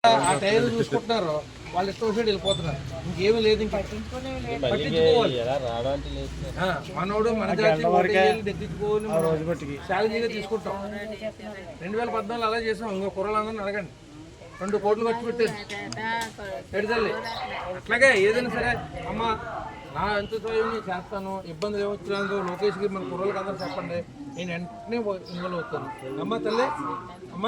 ఆ టైర్ చూసుకుంటున్నారు, వాళ్ళు ఇష్టం వచ్చి వెళ్ళిపోతున్నారు. ఇంకేమీ లేదు, ఇంకా పట్టించుకోవాలి. మనోడు మన దగ్గరించుకోవాలి, శాలరీగా తీసుకుంటాం. 2014 అలా చేసాం. ఇంకో కుర్రలందరినీ అడగండి, 2 కోట్లు ఖర్చు పెట్టేది పెడతల్లి. అట్లాగే ఏదైనా సరే అమ్మ నా ఎంత నేను చేస్తాను, ఇబ్బందులు ఏమొచ్చినందుకు లోకేష్కి మన కుర్రలకు అందరూ చెప్పండి, నేను వెంటనే ఇన్వాల్వ్ అవుతాను. అమ్మ తల్లి, అమ్మ